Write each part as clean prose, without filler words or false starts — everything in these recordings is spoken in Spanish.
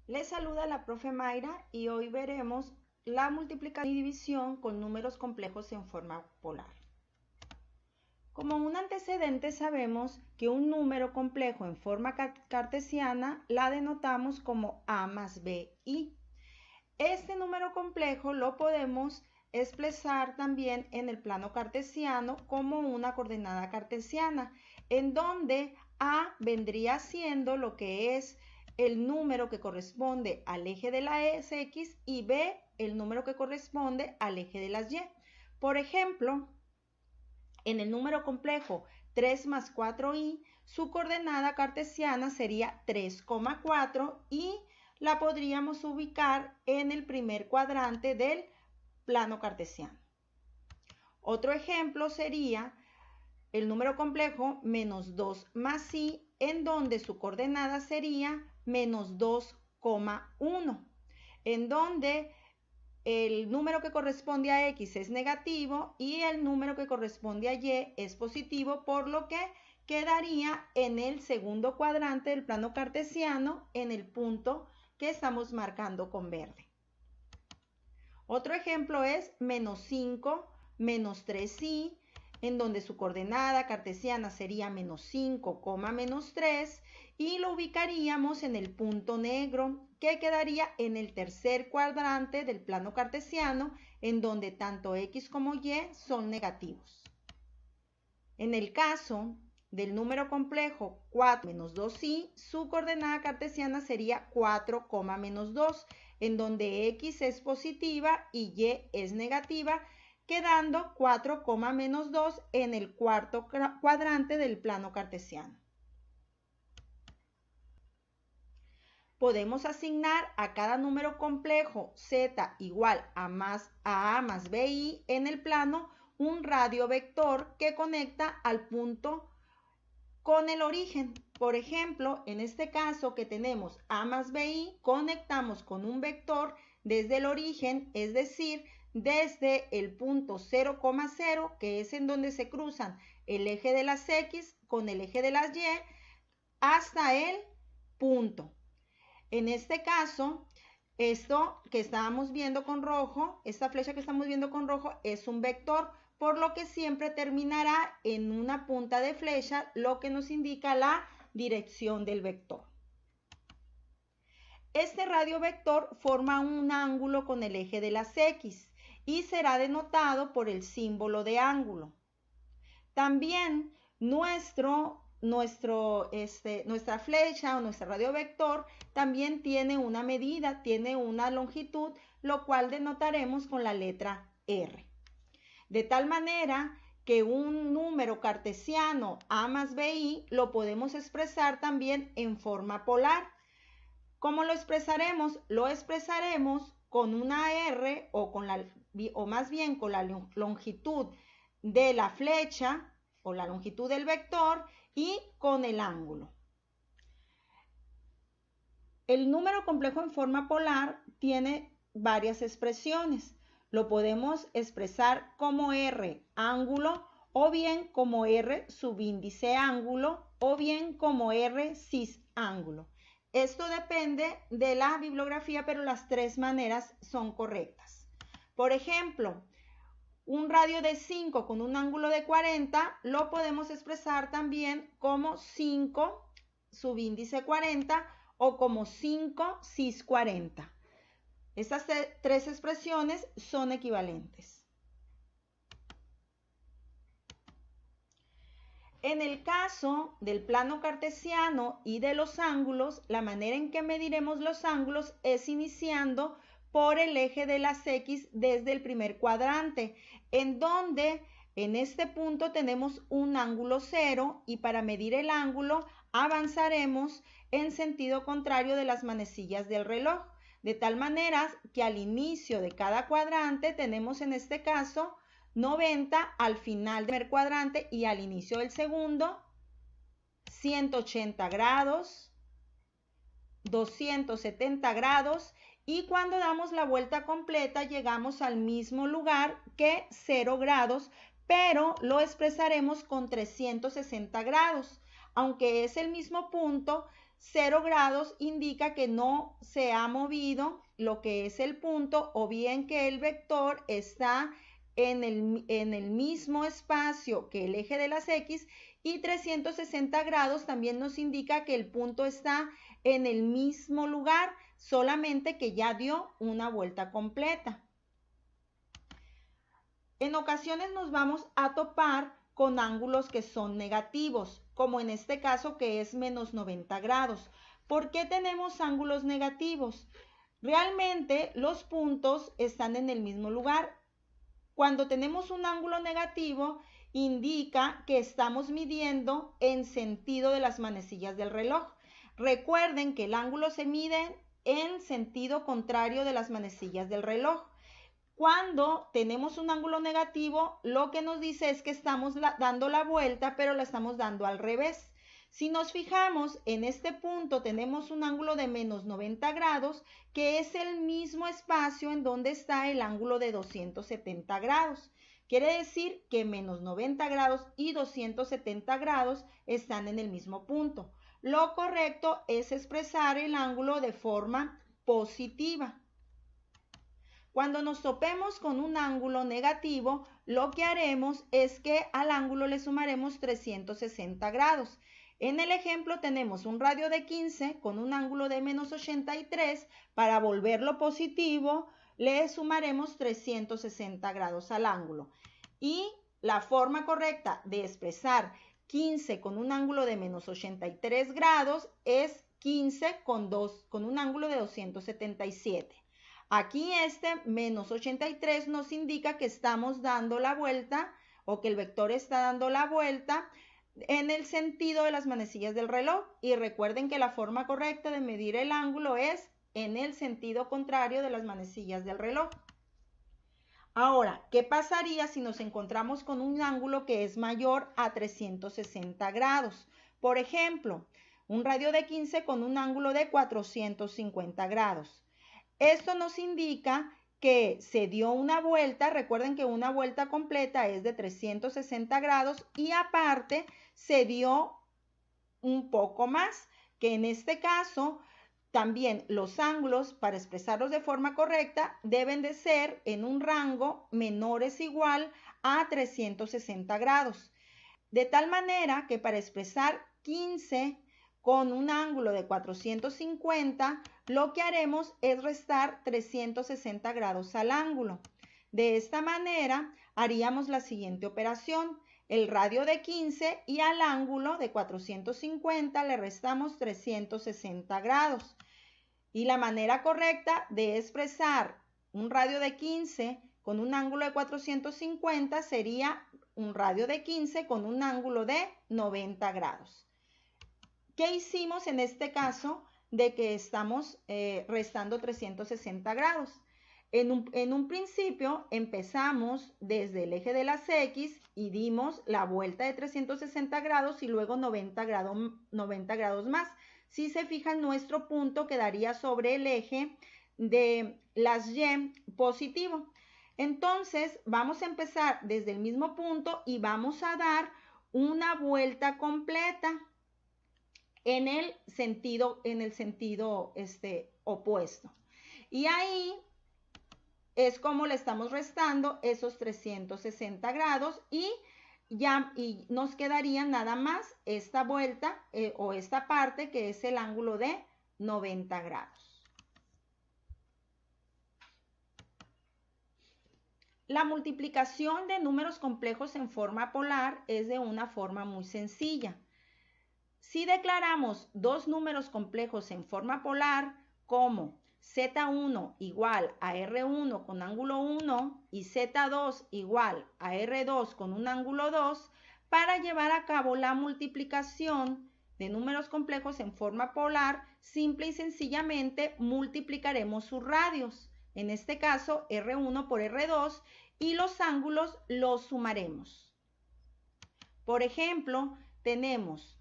Les saluda la profe Mayra y hoy veremos la multiplicación y división con números complejos en forma polar. Como un antecedente sabemos que un número complejo en forma cartesiana la denotamos como a más bi. Este número complejo lo podemos expresar también en el plano cartesiano como una coordenada cartesiana, en donde a vendría siendo lo que es el número que corresponde al eje de las X y B el número que corresponde al eje de las Y. Por ejemplo, en el número complejo 3 más 4i, su coordenada cartesiana sería 3,4 y la podríamos ubicar en el primer cuadrante del plano cartesiano. Otro ejemplo sería el número complejo menos 2 más i, en donde su coordenada sería menos 2,1, en donde el número que corresponde a X es negativo y el número que corresponde a Y es positivo, por lo que quedaría en el segundo cuadrante del plano cartesiano en el punto que estamos marcando con verde. Otro ejemplo es menos 5 menos 3i, en donde su coordenada cartesiana sería menos 5, menos 3 y lo ubicaríamos en el punto negro que quedaría en el tercer cuadrante del plano cartesiano, en donde tanto X como Y son negativos. En el caso del número complejo 4 menos 2i, su coordenada cartesiana sería 4, menos 2, en donde X es positiva y Y es negativa, quedando 4, menos 2 en el cuarto cuadrante del plano cartesiano. Podemos asignar a cada número complejo z igual a a más bi en el plano un radio vector que conecta al punto con el origen. Por ejemplo, en este caso que tenemos a más bi, conectamos con un vector desde el origen, es decir, desde el punto 0,0, que es en donde se cruzan el eje de las X con el eje de las Y, hasta el punto. En este caso, esto que estábamos viendo con rojo, esta flecha que estamos viendo con rojo es un vector, por lo que siempre terminará en una punta de flecha, lo que nos indica la dirección del vector. Este radio vector forma un ángulo con el eje de las X y será denotado por el símbolo de ángulo. También nuestra flecha o nuestro radio vector también tiene una medida, tiene una longitud, lo cual denotaremos con la letra R. De tal manera que un número cartesiano a más bi lo podemos expresar también en forma polar. ¿Cómo lo expresaremos? Lo expresaremos con una R o más bien con la longitud de la flecha o la longitud del vector y con el ángulo. El número complejo en forma polar tiene varias expresiones. Lo podemos expresar como R ángulo o bien como R subíndice ángulo o bien como R cis ángulo. Esto depende de la bibliografía, pero las tres maneras son correctas. Por ejemplo, un radio de 5 con un ángulo de 40 lo podemos expresar también como 5 subíndice 40 o como 5 cis 40. Estas tres expresiones son equivalentes. En el caso del plano cartesiano y de los ángulos, la manera en que mediremos los ángulos es iniciando por el eje de las X desde el primer cuadrante, en donde en este punto tenemos un ángulo 0 y para medir el ángulo avanzaremos en sentido contrario de las manecillas del reloj, de tal manera que al inicio de cada cuadrante tenemos en este caso 90 al final del primer cuadrante y al inicio del segundo, 180 grados, 270 grados y cuando damos la vuelta completa llegamos al mismo lugar que 0 grados, pero lo expresaremos con 360 grados. Aunque es el mismo punto, 0 grados indica que no se ha movido lo que es el punto o bien que el vector está en el mismo espacio que el eje de las X, y 360 grados también nos indica que el punto está en el mismo lugar, solamente que ya dio una vuelta completa. En ocasiones nos vamos a topar con ángulos que son negativos, como en este caso que es menos 90 grados. ¿Por qué tenemos ángulos negativos? Realmente los puntos están en el mismo lugar. Cuando tenemos un ángulo negativo, indica que estamos midiendo en sentido de las manecillas del reloj. Recuerden que el ángulo se mide en sentido contrario de las manecillas del reloj. Cuando tenemos un ángulo negativo, lo que nos dice es que estamos dando la vuelta, pero la estamos dando al revés. Si nos fijamos, en este punto tenemos un ángulo de menos 90 grados, que es el mismo espacio en donde está el ángulo de 270 grados. Quiere decir que menos 90 grados y 270 grados están en el mismo punto. Lo correcto es expresar el ángulo de forma positiva. Cuando nos topemos con un ángulo negativo, lo que haremos es que al ángulo le sumaremos 360 grados. En el ejemplo tenemos un radio de 15 con un ángulo de menos 83. Para volverlo positivo, le sumaremos 360 grados al ángulo. Y la forma correcta de expresar 15 con un ángulo de menos 83 grados es 15 con un ángulo de 277. Aquí este menos 83 nos indica que estamos dando la vuelta o que el vector está dando la vuelta en el sentido de las manecillas del reloj. Y recuerden que la forma correcta de medir el ángulo es en el sentido contrario de las manecillas del reloj. Ahora, ¿qué pasaría si nos encontramos con un ángulo que es mayor a 360 grados? Por ejemplo, un radio de 15 con un ángulo de 450 grados. Esto nos indica que se dio una vuelta. Recuerden que una vuelta completa es de 360 grados y aparte se dio un poco más, que en este caso también los ángulos, para expresarlos de forma correcta, deben de ser en un rango menor o igual a 360 grados. De tal manera que para expresar 15 con un ángulo de 450, lo que haremos es restar 360 grados al ángulo. De esta manera haríamos la siguiente operación. El radio de 15 y al ángulo de 450 le restamos 360 grados. Y la manera correcta de expresar un radio de 15 con un ángulo de 450 sería un radio de 15 con un ángulo de 90 grados. ¿Qué hicimos en este caso de que estamos restando 360 grados? En un principio empezamos desde el eje de las X y dimos la vuelta de 360 grados y luego 90 grados más. Si se fijan, nuestro punto quedaría sobre el eje de las Y positivo. Entonces vamos a empezar desde el mismo punto y vamos a dar una vuelta completa en el sentido opuesto. Y ahí es como le estamos restando esos 360 grados y nos quedaría nada más esta vuelta o esta parte que es el ángulo de 90 grados. La multiplicación de números complejos en forma polar es de una forma muy sencilla. Si declaramos dos números complejos en forma polar como Z1 igual a R1 con ángulo 1 y Z2 igual a R2 con un ángulo 2, para llevar a cabo la multiplicación de números complejos en forma polar, simple y sencillamente multiplicaremos sus radios, en este caso R1 por R2, y los ángulos los sumaremos. Por ejemplo, tenemos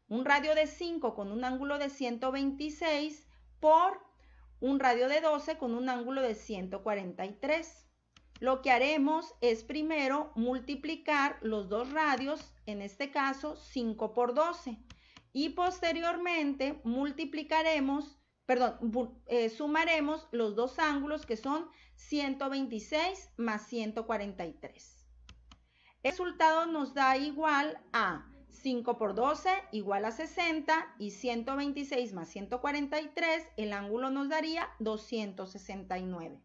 un radio de 5 con un ángulo de 126 por un radio de 12 con un ángulo de 143. Lo que haremos es primero multiplicar los dos radios, en este caso 5 por 12. y posteriormente sumaremos los dos ángulos que son 126 más 143. El resultado nos da igual a 5 por 12 igual a 60 y 126 más 143, el ángulo nos daría 269.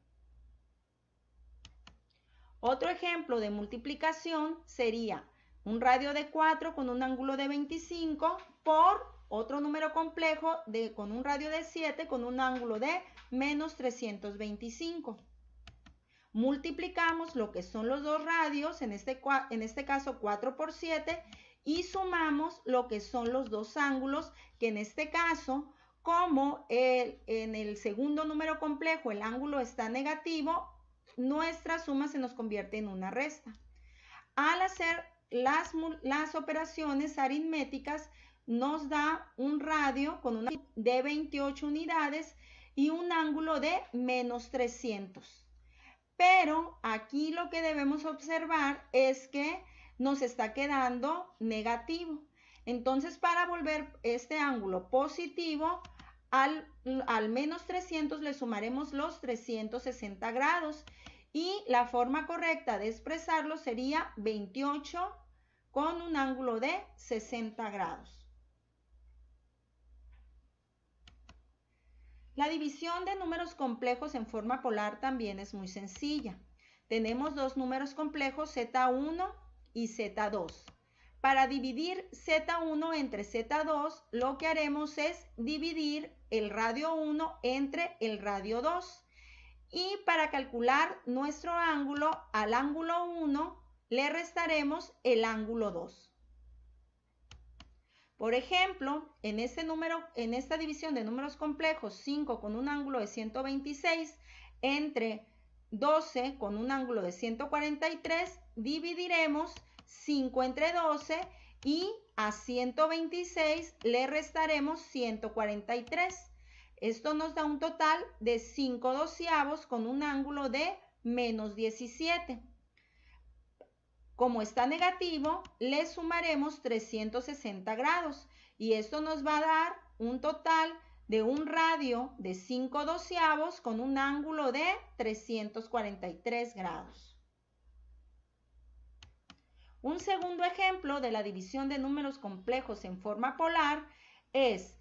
Otro ejemplo de multiplicación sería un radio de 4 con un ángulo de 25 por otro número complejo con un radio de 7 con un ángulo de menos 325. Multiplicamos lo que son los dos radios, en este caso 4 por 7, y sumamos lo que son los dos ángulos, que en este caso, como en el segundo número complejo el ángulo está negativo, nuestra suma se nos convierte en una resta. Al hacer las operaciones aritméticas, nos da un radio con una de 28 unidades y un ángulo de menos 300. Pero aquí lo que debemos observar es que nos está quedando negativo. Entonces, para volver este ángulo positivo, al menos 300 le sumaremos los 360 grados. Y la forma correcta de expresarlo sería 28 con un ángulo de 60 grados. La división de números complejos en forma polar también es muy sencilla. Tenemos dos números complejos, Z1 y Z2. Para dividir Z1 entre Z2, lo que haremos es dividir el radio 1 entre el radio 2. Y para calcular nuestro ángulo, al ángulo 1 le restaremos el ángulo 2. Por ejemplo, en esta división de números complejos, 5 con un ángulo de 126 entre 12 con un ángulo de 143, dividiremos 5 entre 12 y a 126 le restaremos 143. Esto nos da un total de 5 doceavos con un ángulo de menos 17. Como está negativo, le sumaremos 360 grados y esto nos va a dar un total de un radio de 5 doceavos con un ángulo de 343 grados. Un segundo ejemplo de la división de números complejos en forma polar es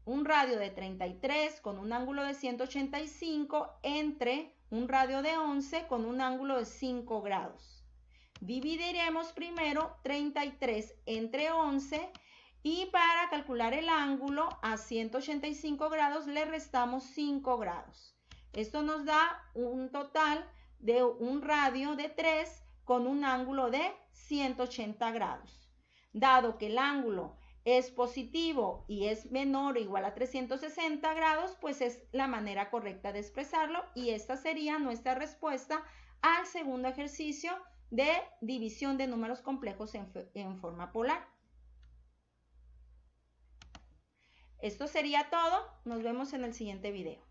un radio de 33 con un ángulo de 185 entre un radio de 11 con un ángulo de 5 grados. Dividiremos primero 33 entre 11 y para calcular el ángulo a 185 grados le restamos 5 grados. Esto nos da un total de un radio de 3 con un ángulo de 180 grados. Dado que el ángulo es positivo y es menor o igual a 360 grados, pues es la manera correcta de expresarlo y esta sería nuestra respuesta al segundo ejercicio de división de números complejos en forma polar. Esto sería todo. Nos vemos en el siguiente video.